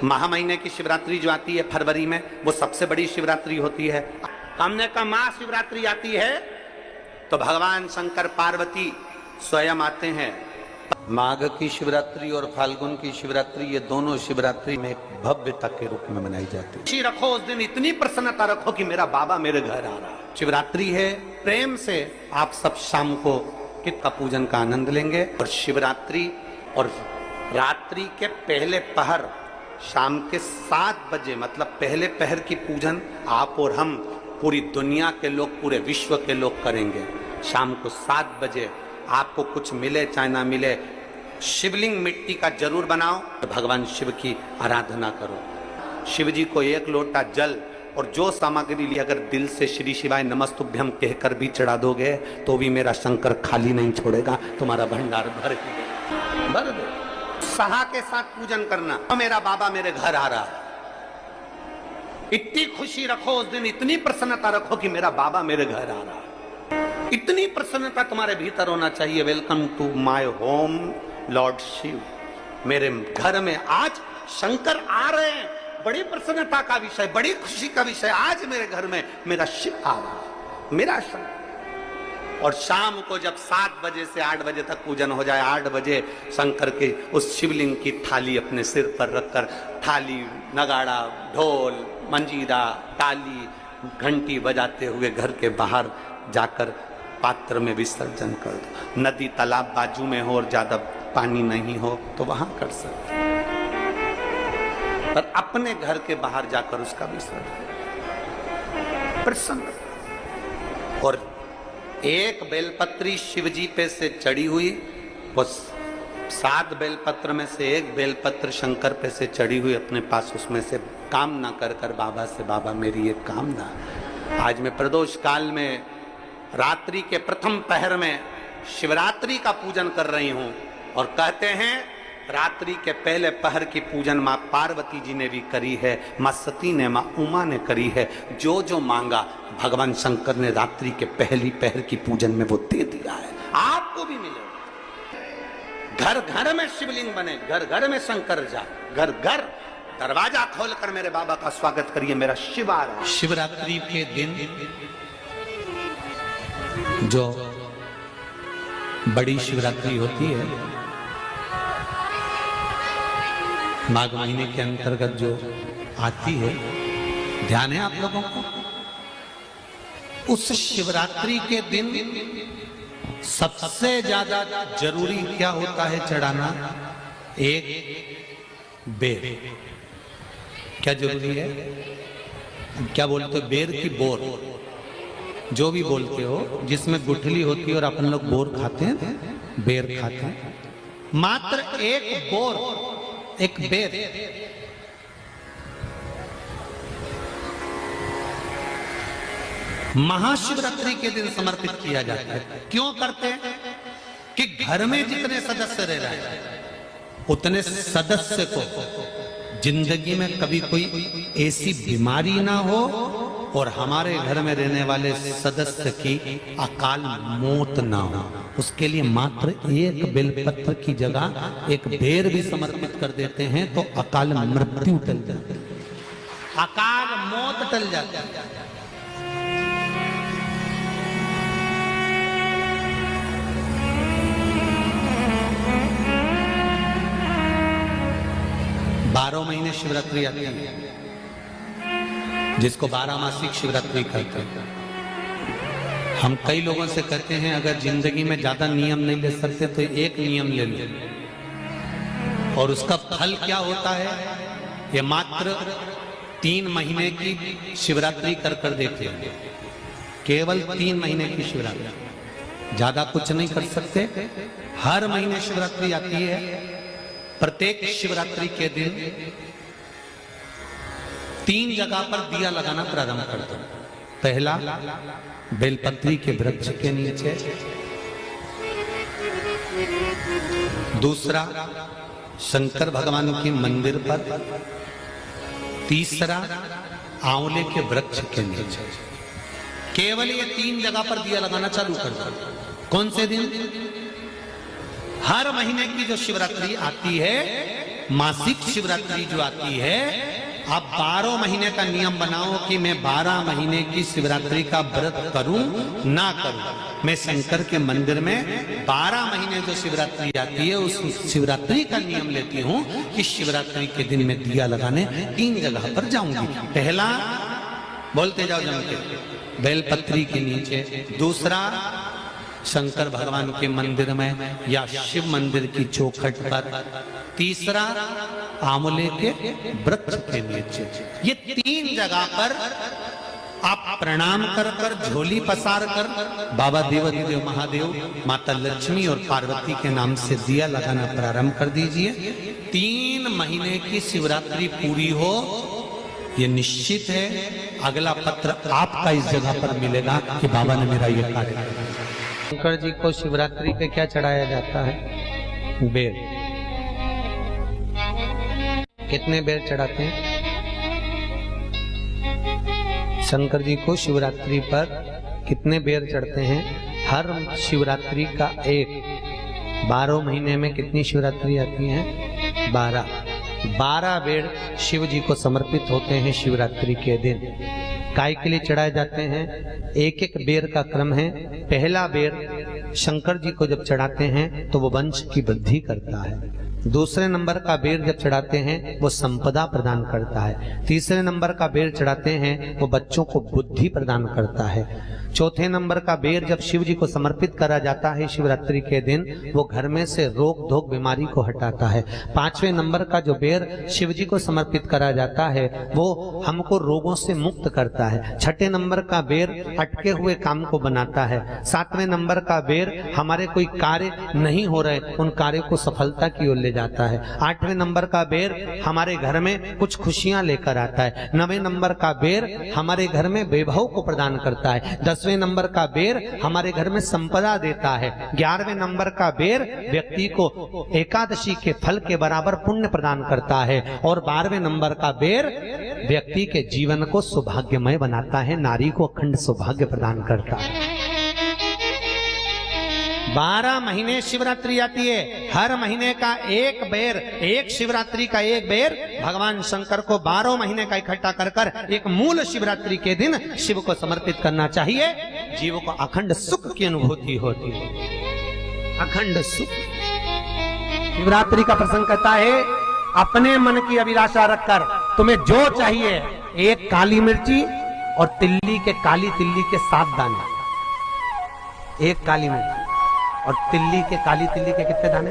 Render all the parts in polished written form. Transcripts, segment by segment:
महा महीने की शिवरात्रि जो आती है फरवरी में, वो सबसे बड़ी शिवरात्रि होती है। हमने कहा महाशिवरात्रि आती है तो भगवान शंकर पार्वती स्वयं आते हैं। माघ की शिवरात्रि और फाल्गुन की शिवरात्रि, ये दोनों शिवरात्रि में भव्यता के रूप में मनाई जाती है। खुशी रखो उस दिन, इतनी प्रसन्नता रखो कि मेरा बाबा मेरे घर आ रहा। शिवरात्रि है, प्रेम से आप सब शाम को किट का पूजन का आनंद लेंगे। और शिवरात्रि और रात्रि के पहले पहर शाम के 7 बजे, मतलब पहले पहर की पूजन आप और हम, पूरी दुनिया के लोग, पूरे विश्व के लोग करेंगे। शाम को 7 बजे आपको कुछ मिले चाहे ना मिले, शिवलिंग मिट्टी का जरूर बनाओ, भगवान शिव की आराधना करो। शिव जी को 1 लोटा जल और जो सामग्री ली, अगर दिल से श्री शिवाय नमस्तुभ्यम कहकर भी चढ़ा दोगे तो भी मेरा शंकर खाली नहीं छोड़ेगा, तुम्हारा भंडार भर दे। सहा के साथ पूजन करना, तो मेरा बाबा मेरे घर आ रहा है। इतनी खुशी रखो उस दिन, इतनी प्रसन्नता रखो कि मेरा बाबा मेरे घर आ रहा है। इतनी प्रसन्नता तुम्हारे भीतर होना चाहिए। Welcome to my home lord Shiva, मेरे घर में आज शंकर आ रहे हैं। बड़ी प्रसन्नता का विषय, बड़ी खुशी का विषय, आज मेरे घर में मेरा शिव आ रहा है, मेरा शंकर। और शाम को जब 7 बजे से 8 बजे तक पूजन हो जाए, 8 बजे शंकर के उस शिवलिंग की थाली अपने सिर पर रखकर, थाली, नगाड़ा, ढोल, मंजीरा, ताली, घंटी बजाते हुए घर के बाहर जाकर पात्र में विसर्जन कर दो। नदी तालाब बाजू में हो और ज्यादा पानी नहीं हो तो वहां कर सकते, पर अपने घर के बाहर जाकर उसका विसर्जन प्रसन्न। और एक बेलपत्री शिवजी पे से चढ़ी हुई, वो 7 बेलपत्र में से एक बेलपत्र शंकर पे से चढ़ी हुई अपने पास, उसमें से कामना कर कर बाबा से, बाबा मेरी एक कामना, आज मैं प्रदोष काल में रात्रि के प्रथम पहर में शिवरात्रि का पूजन कर रही हूं। और कहते हैं रात्रि के पहले पहर की पूजन मां पार्वती जी ने भी करी है, मां सती ने, मां उमा ने करी है। जो जो मांगा भगवान शंकर ने रात्रि के पहली पहर की पूजन में वो दे दिया है, आपको भी मिलेगा। घर घर में शिवलिंग बने, घर घर में शंकर जा, घर घर दरवाजा खोलकर मेरे बाबा का स्वागत करिए, मेरा शिव आ रहा। शिवरात्रि के दिन जो बड़ी शिवरात्रि होती है, माघ महीने के अंतर्गत जो आती है, ध्यान है आप लोगों को, उस शिवरात्रि के दिन सबसे ज्यादा जरूरी क्या होता है चढ़ाना? एक बेर। क्या जरूरी है? क्या बोलते हो? बेर की बोर, जो भी बोलते हो, जिसमें गुठली होती है और अपन लोग बोर खाते हैं, बेर खाते हैं। मात्र एक बोर, एक बेर महाशिवरात्रि के दिन समर्पित किया जाता है। क्यों करते हैं? कि घर में जितने सदस्य रह रहे हैं उतने सदस्य को जिंदगी में कभी कोई ऐसी बीमारी ना हो और हमारे घर में रहने वाले सदस्य की अकाल मौत ना हो। उसके लिए मात्र एक बेलपत्र की जगह एक बेर भी समर्पित कर देते हैं तो अकाल मृत्यु टल जाती है, अकाल मौत टल जाती है। 12 महीने शिवरात्रि आती है, जिसको 12 मासिक शिवरात्रि कहते हैं। हम कई लोगों से कहते हैं अगर जिंदगी में ज्यादा नियम नहीं ले सकते तो एक नियम ले लो, और उसका फल क्या होता है ये मात्र 3 महीने की शिवरात्रि कर कर देते हैं। केवल 3 महीने की शिवरात्रि, ज्यादा कुछ नहीं कर सकते। हर महीने शिवरात्रि आती है। प्रत्येक शिवरात्रि के दिन 3 जगह पर दिया लगाना प्रारंभ कर दो। पहला बेलपत्री के वृक्ष के नीचे, दूसरा शंकर भगवान के मंदिर पर, तीसरा आंवले के वृक्ष के नीचे। केवल ये 3 जगह पर दिया लगाना चालू कर दो। कौन से दिन? हर महीने की जो शिवरात्रि आती है मासिक शिवरात्रि जो आती है, आप 12 महीने का नियम बनाओ कि मैं 12 महीने की शिवरात्रि का व्रत करूं ना करूं। मैं शंकर के मंदिर में 12 महीने जो शिवरात्रि आती है उस शिवरात्रि का नियम लेती हूं कि शिवरात्रि के दिन में दिया लगाने 3 जगह पर जाऊंगी। पहला, बोलते जाओ जम के, बेलपत्री के नीचे। दूसरा, शंकर भगवान के मंदिर में या शिव मंदिर की चौखट पर। तीसरा, आंवले के वृक्ष के नीचे। ये 3 जगह पर आप प्रणाम कर कर, झोली पसार कर बाबा देवाधिदेव महादेव, माता लक्ष्मी और पार्वती के नाम से दिया लगाना प्रारंभ कर दीजिए। 3 महीने की शिवरात्रि पूरी हो, ये निश्चित है अगला पत्र आपका इस जगह पर मिलेगा कि बाबा ने मेरा ये कार्य किया। शंकर जी को शिवरात्रि पे क्या चढ़ाया जाता है? बेर। कितने बेर चढ़ाते हैं? शंकर जी को शिवरात्रि पर कितने बेर चढ़ते हैं? हर शिवरात्रि का एक। 12 महीने में कितनी शिवरात्रि आती हैं? 12 बेर शिव जी को समर्पित होते हैं शिवरात्रि के दिन। काय के लिए चढ़ाए जाते हैं? एक एक बेर का क्रम है। पहला बेर शंकर जी को जब चढ़ाते हैं तो वो वंश की वृद्धि करता है। दूसरे नंबर का बेर जब चढ़ाते हैं वो संपदा प्रदान करता है। तीसरे नंबर का बेर चढ़ाते हैं वो बच्चों को बुद्धि प्रदान करता है। चौथे नंबर का बेर जब शिव जी को समर्पित करा जाता है शिवरात्रि के दिन, वो घर में से रोग धोक बीमारी को हटाता है। 5वें नंबर का जो बेर शिव जी को समर्पित करा जाता है वो हमको रोगों से मुक्त करता है। 6ठे नंबर का बेर अटके हुए काम को बनाता है। 7वें नंबर का बेर हमारे कोई कार्य नहीं हो रहे उन कार्य को सफलता की ओर ले जाता है। 8वें नंबर का बेर हमारे घर में कुछ खुशियां लेकर आता है। 9वें नंबर का बेर हमारे घर में वैभव को प्रदान करता है। 10वें नंबर का बेर हमारे घर में संपदा देता है। 11वें नंबर का बेर व्यक्ति को एकादशी के फल के बराबर पुण्य प्रदान करता है। और 12वें नंबर का बेर व्यक्ति के जीवन को सौभाग्यमय बनाता है, नारी को अखंड सौभाग्य प्रदान करता है। 12 महीने शिवरात्रि आती है। हर महीने का एक बेर, एक शिवरात्रि का एक बेर भगवान शंकर को 12 महीने का इकट्ठा कर कर एक मूल शिवरात्रि के दिन शिव को समर्पित करना चाहिए। जीव को अखंड सुख की अनुभूति होती है, अखंड सुख। शिवरात्रि का प्रसंग कहता है अपने मन की अभिलाषा रखकर तुम्हें जो चाहिए, एक काली मिर्ची और तिल्ली के, काली तिल्ली के 7 दाने। एक काली मिर्ची और तिल्ली के, काली तिल्ली के कितने दाने?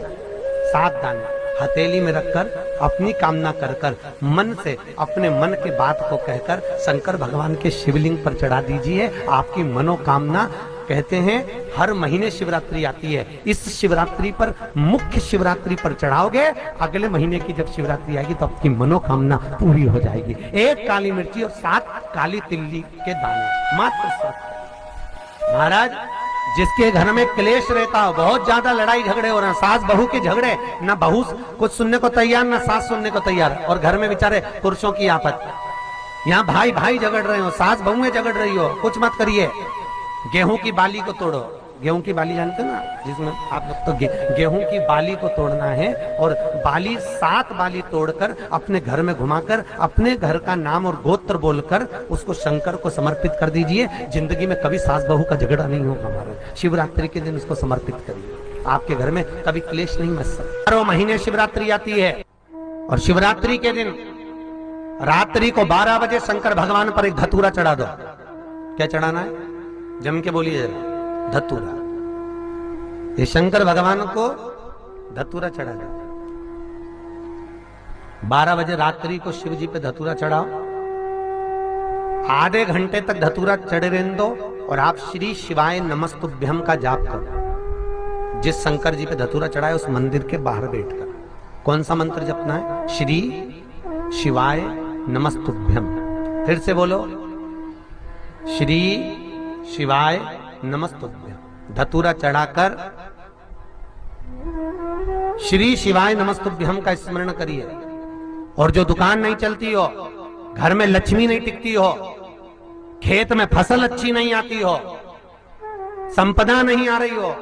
7 दाने हथेली में रखकर अपनी कामना कर कर मन से अपने मन के बात को कहकर शंकर भगवान के शिवलिंग पर चढ़ा दीजिए। आपकी मनोकामना, कहते हैं हर महीने शिवरात्रि आती है, इस शिवरात्रि पर, मुख्य शिवरात्रि पर चढ़ाओगे, अगले महीने की जब शिवरात्रि आएगी तो आपकी मनोकामना पूरी हो जाएगी। एक काली मिर्ची और 7 काली तिल्ली के दाने, मात्र 7। महाराज, जिसके घर में क्लेश रहता हो, बहुत ज्यादा लड़ाई झगड़े हो रहे हैं, सास बहू के झगड़े, ना बहू कुछ सुनने को तैयार ना सास सुनने को तैयार, और घर में बेचारे पुरुषों की आफत। यहाँ भाई भाई झगड़ रहे हो, सास बहू में झगड़ रही हो, कुछ मत करिए। गेहूं की बाली को तोड़ो। गेहूं की बाली जानते ना, जिसमें आप लोग तो गेहूं की बाली को तोड़ना है और बाली 7 बाली तोड़कर अपने घर में घुमाकर अपने घर का नाम और गोत्र बोलकर उसको शंकर को समर्पित कर दीजिए। जिंदगी में कभी सास बहू का झगड़ा नहीं होगा। हमारे शिवरात्रि के दिन उसको समर्पित करिए, आपके घर में कभी क्लेश नहीं मच सकता। 12 महीने शिवरात्रि आती है और शिवरात्रि के दिन रात्रि को 12 बजे शंकर भगवान पर एक धतूरा चढ़ा दो। क्या चढ़ाना है? जम के बोलिए जरा। धतूरा। ये शंकर भगवान को धतूरा चढ़ा जाता है। 12 बजे रात्रि को शिव जी पे धतूरा चढ़ाओ। आधे घंटे तक धतूरा चढ़े रहने दो और आप श्री शिवाय नमस्तुभ्यम का जाप करो। जिस शंकर जी पे धतूरा चढ़ाए उस मंदिर के बाहर बैठकर कौन सा मंत्र जपना है? श्री शिवाय नमस्तुभ्यम। फिर से बोलो, श्री शिवाय नमस्तुभ्यम। धतूरा चढ़ाकर श्री शिवाय नमस्तुभ्यम का स्मरण करिए। और जो दुकान नहीं चलती हो, घर में लक्ष्मी नहीं टिकती हो, खेत में फसल अच्छी नहीं आती हो, संपदा नहीं आ रही हो,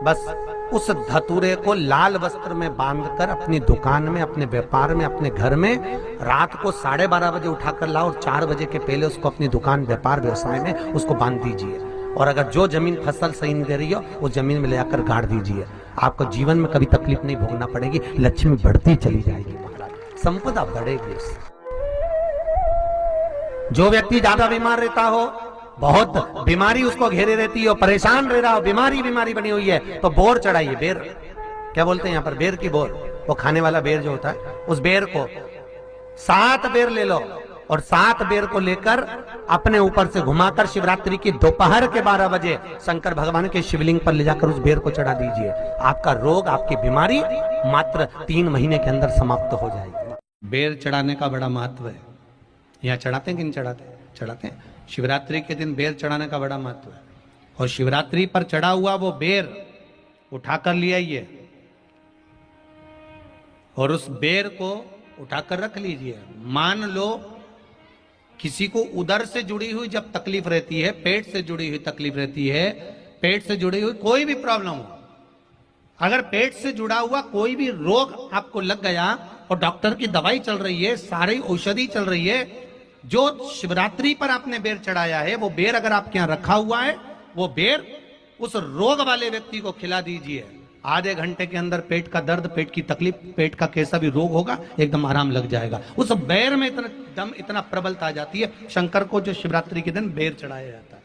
बस उस धतूरे को लाल वस्त्र में बांधकर अपनी दुकान में, अपने व्यापार में, अपने घर में रात को 12:30 बजे उठाकर लाओ और 4 बजे के पहले उसको अपनी दुकान, व्यापार, व्यवसाय में उसको बांध दीजिए। और अगर जो जमीन फसल सही नहीं दे रही हो वो जमीन में ले जाकर गाड़ दीजिए। आपको जीवन में कभी तकलीफ नहीं भोगना पड़ेगी, लक्ष्मी बढ़ती चली जाएगी महाराज, संपदा बढ़ेगी उससे। जो व्यक्ति ज्यादा बीमार रहता हो, बहुत बीमारी उसको घेरे रहती है, परेशान रह रहा हो, बीमारी बनी हुई है, तो बोर चढ़ाइए। बेर क्या बोलते हैं यहाँ पर, बेर की बोर, वो खाने वाला बेर जो होता है, उस बेर को 7 बेर ले लो और 7 बेर को लेकर अपने ऊपर से घुमाकर शिवरात्रि की दोपहर के 12 बजे शंकर भगवान के शिवलिंग पर ले जाकर उस बेर को चढ़ा दीजिए। आपका रोग, आपकी बीमारी मात्र 3 महीने के अंदर समाप्त हो जाएगी। बेर चढ़ाने का बड़ा महत्व है। यहाँ चढ़ाते हैं कि नहीं चढ़ाते? चढ़ाते हैं। शिवरात्रि के दिन बेर चढ़ाने का बड़ा महत्व है। और शिवरात्रि पर चढ़ा हुआ वो बेर उठाकर ले आइए और उस बेर को उठाकर रख लीजिए। मान लो किसी को उदर से जुड़ी हुई जब तकलीफ रहती है, पेट से जुड़ी हुई तकलीफ रहती है, पेट से जुड़ी हुई कोई भी प्रॉब्लम हो, अगर पेट से जुड़ा हुआ कोई भी रोग आपको लग गया और डॉक्टर की दवाई चल रही है, सारी औषधि चल रही है, जो शिवरात्रि पर आपने बेर चढ़ाया है वो बेर अगर आपके यहां रखा हुआ है, वो बेर उस रोग वाले व्यक्ति को खिला दीजिए। आधे घंटे के अंदर पेट का दर्द, पेट की तकलीफ, पेट का कैसा भी रोग होगा एकदम आराम लग जाएगा। उस बेर में इतना दम, इतना प्रबलता आ जाती है शंकर को जो शिवरात्रि के दिन बेर चढ़ाया जाता है।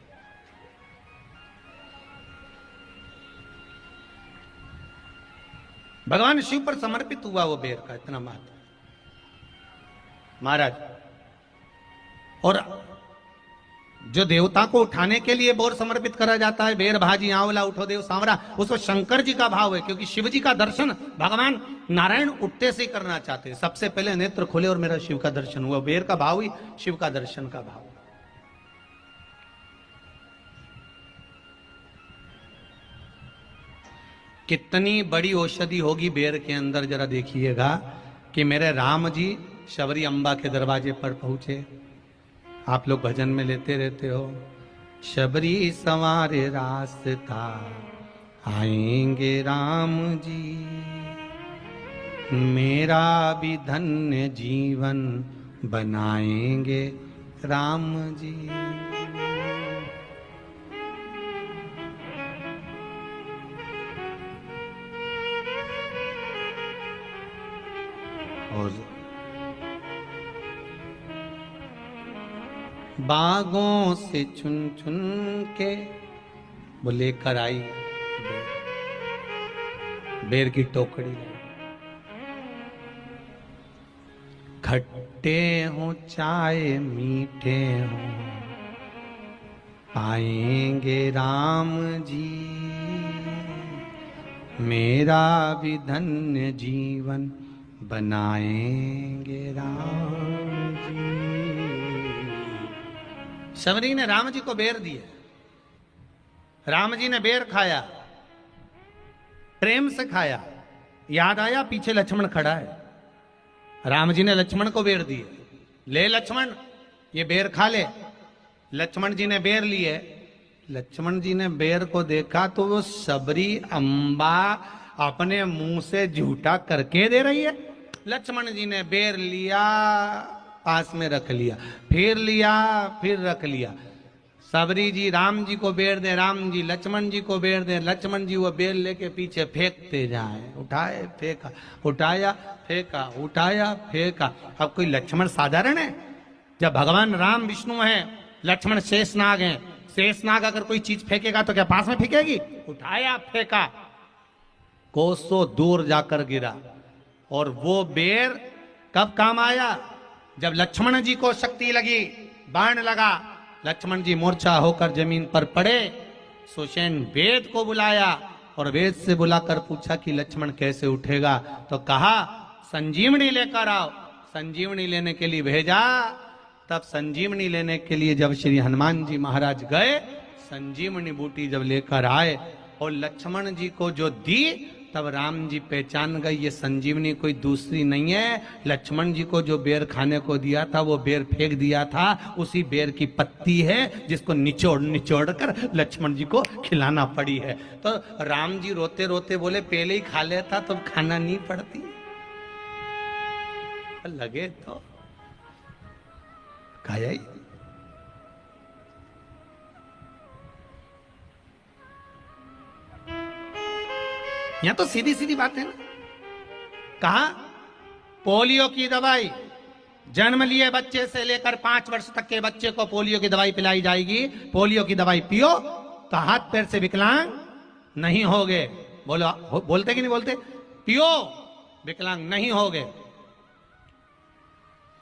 भगवान शिव पर समर्पित हुआ वो बेर का इतना महत्व महाराज। और जो देवता को उठाने के लिए बोर समर्पित करा जाता है, बेर भाजी आंवला उठो देव सांवरा, उसको शंकर जी का भाव है, क्योंकि शिव जी का दर्शन भगवान नारायण उठते से ही करना चाहते हैं। सबसे पहले नेत्र खोले और मेरा शिव का दर्शन हुआ। बेर का भाव ही शिव का दर्शन का भाव। कितनी बड़ी औषधि होगी बेर के अंदर, जरा देखिएगा कि मेरे राम जी शबरी अम्बा के दरवाजे पर पहुंचे। आप लोग भजन में लेते रहते हो, शबरी संवारे रास्ता आएंगे राम जी, मेरा भी धन्य जीवन बनाएंगे राम जी। और बागों से चुन चुन के वो लेकर आई बेर की टोकरी। खट्टे हो चाहे मीठे हो पाएंगे राम जी, मेरा भी धन्य जीवन बनाएंगे राम जी। शबरी ने राम जी को बेर दिए, राम जी ने बेर खाया, प्रेम से खाया। याद आया पीछे लक्ष्मण खड़ा है, राम जी ने लक्ष्मण को बेर दिए, ले लक्ष्मण ये बेर खा ले। लक्ष्मण जी ने बेर लिए, लक्ष्मण जी ने बेर को देखा तो वो शबरी अम्बा अपने मुंह से झूठा करके दे रही है। लक्ष्मण जी ने बेर लिया, पास में रख लिया, फिर लिया, फिर रख लिया। शबरी जी राम जी को बेर दे, राम जी लक्ष्मण जी को बेर दे, लक्ष्मण जी वो बेर लेके पीछे फेंकते जाए। उठाए फेंका, उठाया फेंका, उठाया फेंका। अब कोई लक्ष्मण साधारण है? जब भगवान राम विष्णु हैं, लक्ष्मण शेषनाग हैं, शेषनाग अगर कोई चीज फेंकेगा तो क्या पास में फेंकेगी? उठाया फेंका, कोसों दूर जाकर गिरा। और वो बेर कब काम आया? जब लक्ष्मण जी को शक्ति लगी, बाण लगा, लक्ष्मण जी मूर्छा होकर जमीन पर पड़े। सुषेण वेद को बुलाया और वेद से बुलाकर पूछा कि लक्ष्मण कैसे उठेगा? तो कहा संजीवनी लेकर आओ। संजीवनी लेने के लिए भेजा। तब संजीवनी लेने के लिए जब श्री हनुमान जी महाराज गए, संजीवनी बूटी जब लेकर आए और लक्ष्मण जी को जो दी तब राम जी पहचान गए ये संजीवनी कोई दूसरी नहीं है। लक्ष्मण जी को जो बेर खाने को दिया था वो बेर फेंक दिया था, उसी बेर की पत्ती है जिसको निचोड़ निचोड़ कर लक्ष्मण जी को खिलाना पड़ी है। तो राम जी रोते रोते बोले पहले ही खा लेता तो खाना नहीं पड़ती। लगे तो खाया ही। यहां तो सीधी सीधी बात है ना। कहा पोलियो की दवाई जन्म लिए बच्चे से लेकर 5 वर्ष तक के बच्चे को पोलियो की दवाई पिलाई जाएगी। पोलियो की दवाई पियो तो हाथ पैर से विकलांग नहीं होगे। बोलो बोलते कि नहीं बोलते? पियो विकलांग नहीं होगे।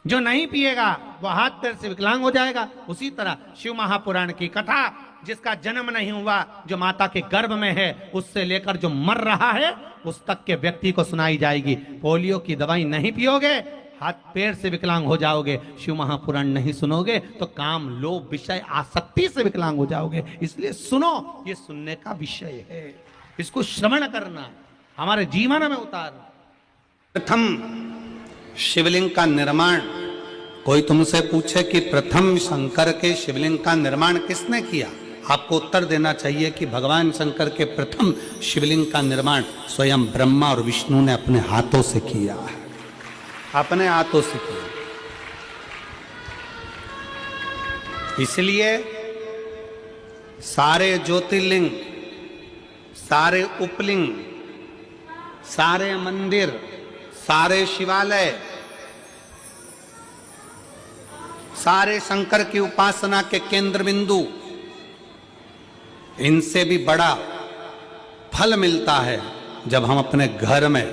जो नहीं पिएगा वो हाथ पैर से विकलांग हो जाएगा। उसी तरह शिव महापुराण की कथा, जिसका जन्म नहीं हुआ, जो माता के गर्भ में है, उससे लेकर जो मर रहा है उस तक के व्यक्ति को सुनाई जाएगी। पोलियो की दवाई नहीं पियोगे, हाथ पैर से विकलांग हो जाओगे। शिव महापुराण नहीं सुनोगे तो काम, लोभ, विषय, आसक्ति से विकलांग हो जाओगे। इसलिए सुनो, ये सुनने का विषय है, इसको श्रवण करना, हमारे जीवन में उतारना। प्रथम शिवलिंग का निर्माण, कोई तुमसे पूछे कि प्रथम शंकर के शिवलिंग का निर्माण किसने किया, आपको उत्तर देना चाहिए कि भगवान शंकर के प्रथम शिवलिंग का निर्माण स्वयं ब्रह्मा और विष्णु ने अपने हाथों से किया है, अपने हाथों से किया। इसलिए सारे ज्योतिर्लिंग, सारे उपलिंग, सारे मंदिर, सारे शिवालय, सारे शंकर की उपासना के केंद्र बिंदु, इनसे भी बड़ा फल मिलता है जब हम अपने घर में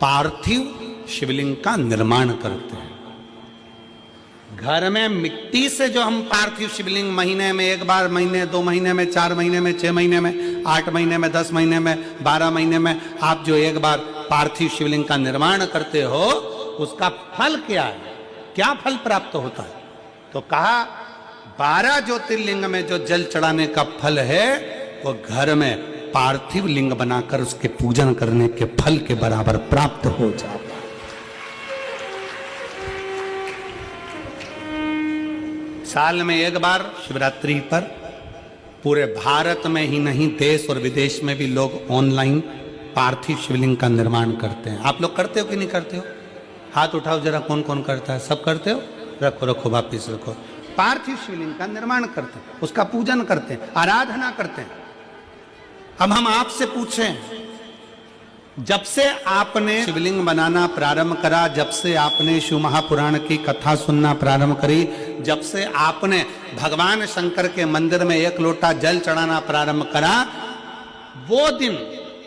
पार्थिव शिवलिंग का निर्माण करते हैं। घर में मिट्टी से जो हम पार्थिव शिवलिंग महीने में एक बार, महीने 2 महीने में, 4 महीने में, 6 महीने में, 8 महीने में, 10 महीने में, 12 महीने में आप जो एक बार पार्थिव शिवलिंग का निर्माण करते हो, उसका फल क्या है, क्या फल प्राप्त होता है? तो कहा 12 ज्योतिर्लिंग में जो जल चढ़ाने का फल है वो घर में पार्थिव लिंग बनाकर उसके पूजन करने के फल के बराबर प्राप्त हो जाता है। साल में एक बार शिवरात्रि पर पूरे भारत में ही नहीं, देश और विदेश में भी लोग ऑनलाइन पार्थिव शिवलिंग का निर्माण करते हैं। आप लोग करते हो कि नहीं करते हो? हाथ उठाओ जरा, कौन कौन करता है? सब करते हो? रखो रखो, वापिस रखो। पार्थिव शिवलिंग का निर्माण करते हैं, उसका पूजन करते हैं, आराधना करते हैं। अब हम आपसे पूछें, जब से आपने शिवलिंग बनाना प्रारंभ करा, जब से आपने शिव महापुराण की कथा सुनना प्रारंभ करी, जब से आपने भगवान शंकर के मंदिर में 1 लोटा जल चढ़ाना प्रारंभ करा, वो दिन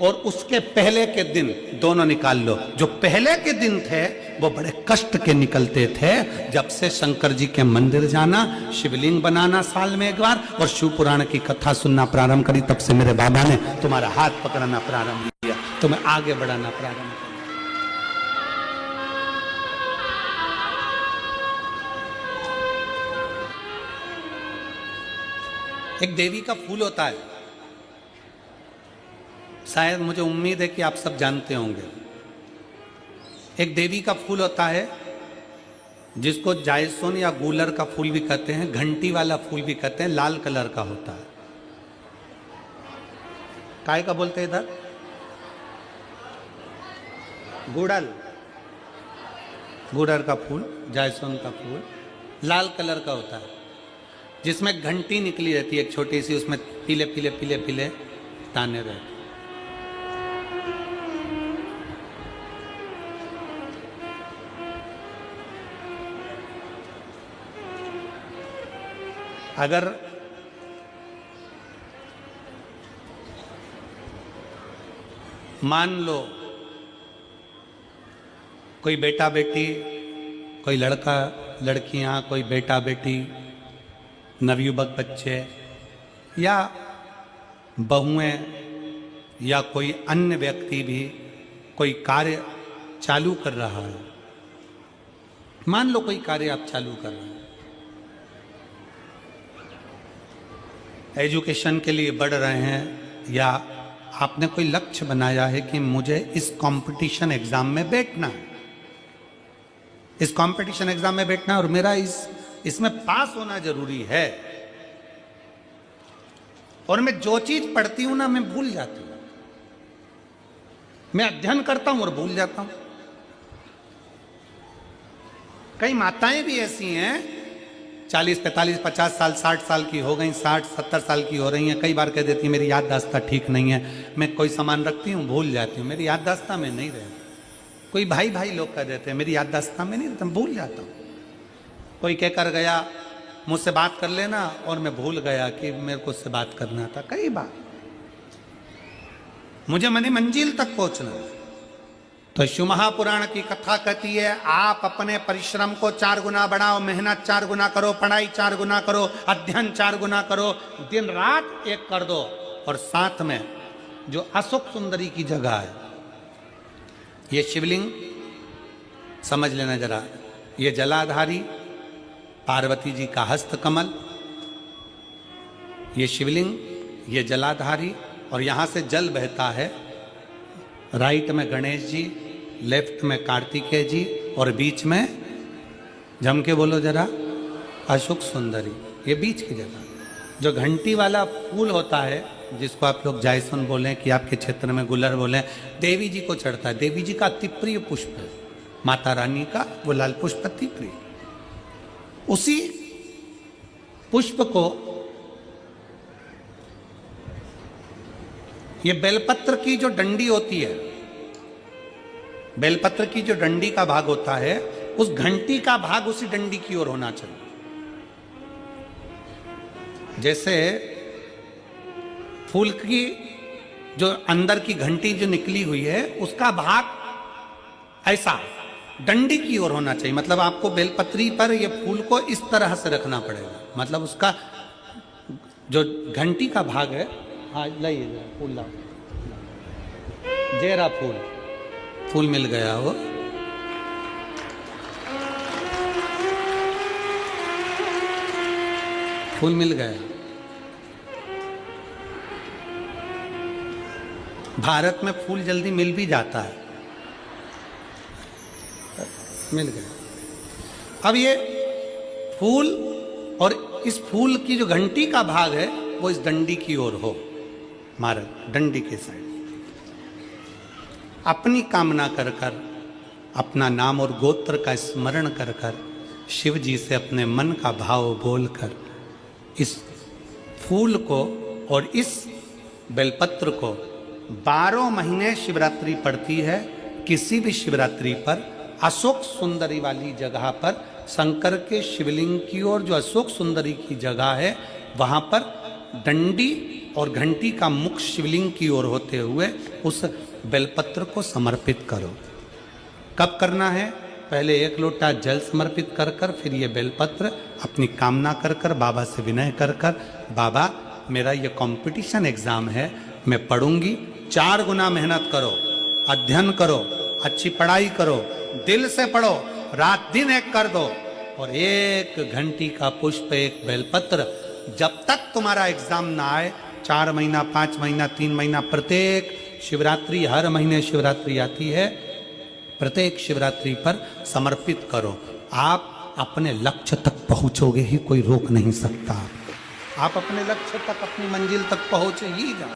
और उसके पहले के दिन दोनों निकाल लो। जो पहले के दिन थे वो बड़े कष्ट के निकलते थे। जब से शंकर जी के मंदिर जाना, शिवलिंग बनाना साल में एक बार और शिव पुराण की कथा सुनना प्रारंभ करी, तब से मेरे बाबा ने तुम्हारा हाथ पकड़ना प्रारंभ किया, तुम्हें आगे बढ़ाना प्रारंभ किया। एक देवी का फूल होता है, शायद मुझे उम्मीद है कि आप सब जानते होंगे। एक देवी का फूल होता है जिसको जायसोन या गूलर का फूल भी कहते हैं, घंटी वाला फूल भी कहते हैं, लाल कलर का होता है। काय का बोलते हैं इधर? गुड़ल, गुड़र का फूल, जायसोन का फूल लाल कलर का होता है, जिसमें घंटी निकली रहती है एक छोटी सी, उसमें पीले पीले पीले पीले ताने रहते। अगर मान लो कोई बेटा बेटी, कोई लड़का लड़कियां, कोई बेटा बेटी, नवयुवक बच्चे या बहुएं या कोई अन्य व्यक्ति भी कोई कार्य चालू कर रहा है। मान लो कोई कार्य आप चालू कर रहे हैं, एजुकेशन के लिए बढ़ रहे हैं या आपने कोई लक्ष्य बनाया है कि मुझे इस कंपटीशन एग्जाम में बैठना है, इस कंपटीशन एग्जाम में बैठना है और मेरा इसमें पास होना जरूरी है, और मैं जो चीज पढ़ती हूं ना मैं भूल जाती हूं, मैं अध्ययन करता हूं और भूल जाता हूं। कई माताएं भी ऐसी हैं 40, 45, 50 साल, 60 साल की हो गई, 60, 70 साल की हो रही हैं, कई बार कह देती हैं मेरी याददाश्त ठीक नहीं है, मैं कोई सामान रखती हूँ भूल जाती हूँ, मेरी याददाश्त में नहीं रहती। कोई भाई लोग कह देते हैं मेरी याददाश्त में नहीं रहता, भूल जाता हूँ। कोई कहकर गया मुझसे बात कर लेना और मैं भूल गया कि मेरे को उससे बात करना था। कई बार मुझे मनी मंजिल तक पहुंचना है। तो शिव महापुराण की कथा कहती है आप अपने परिश्रम को 4 गुना बढ़ाओ, मेहनत 4 गुना करो, पढ़ाई 4 गुना करो, अध्ययन 4 गुना करो, दिन रात एक कर दो। और साथ में जो अशोक सुंदरी की जगह है, ये शिवलिंग समझ लेना जरा, ये जलाधारी पार्वती जी का हस्त कमल, ये शिवलिंग, ये जलाधारी, और यहां से जल बहता है। राइट में गणेश जी, लेफ्ट में कार्तिकेय जी, और बीच में जम के बोलो जरा अशोक सुंदरी। ये बीच की जगह जो घंटी वाला फूल होता है, जिसको आप लोग जायसन बोलें कि आपके क्षेत्र में गुलर बोलें, देवी जी को चढ़ता है। देवी जी का अति प्रिय पुष्प है, माता रानी का वो लाल पुष्प अति प्रिय। उसी पुष्प को ये बेलपत्र की जो डंडी होती है, बेलपत्र की जो डंडी का भाग होता है, उस घंटी का भाग उसी डंडी की ओर होना चाहिए। जैसे फूल की जो अंदर की घंटी जो निकली हुई है, उसका भाग ऐसा डंडी की ओर होना चाहिए। मतलब आपको बेलपत्री पर ये फूल को इस तरह से रखना पड़ेगा, मतलब उसका जो घंटी का भाग है, हाँ लाइए फूल लाओ, जेरा फूल मिल गया वो। फूल मिल गया। भारत में फूल जल्दी मिल भी जाता है, मिल गया। अब ये फूल और इस फूल की जो घंटी का भाग है वो इस डंडी की ओर हो, मारा डंडी के साइड। अपनी कामना कर कर, अपना नाम और गोत्र का स्मरण कर कर, शिव जी से अपने मन का भाव बोलकर इस फूल को और इस बेलपत्र को 12 महीने शिवरात्रि पड़ती है। किसी भी शिवरात्रि पर अशोक सुंदरी वाली जगह पर, शंकर के शिवलिंग की ओर जो अशोक सुंदरी की जगह है, वहां पर डंडी और घंटी का मुख शिवलिंग की ओर होते हुए उस बेलपत्र को समर्पित करो। कब करना है? पहले 1 लोटा जल समर्पित कर कर, फिर ये बेलपत्र अपनी कामना कर कर, बाबा से विनय कर कर, बाबा मेरा ये कंपटीशन एग्जाम है, मैं पढ़ूंगी, 4 गुना मेहनत करो, अध्ययन करो, अच्छी पढ़ाई करो, दिल से पढ़ो, रात दिन एक कर दो, और 1 घंटी का पुष्प, 1 बेलपत्र, जब तक तुम्हारा एग्जाम ना आए, 4 महीना, 5 महीना, 3 महीना, प्रत्येक शिवरात्रि, हर महीने शिवरात्रि आती है, प्रत्येक शिवरात्रि पर समर्पित करो। आप अपने लक्ष्य तक पहुंचोगे ही, कोई रोक नहीं सकता। आप अपने लक्ष्य तक, अपनी मंजिल तक पहुंचे ही जाओ।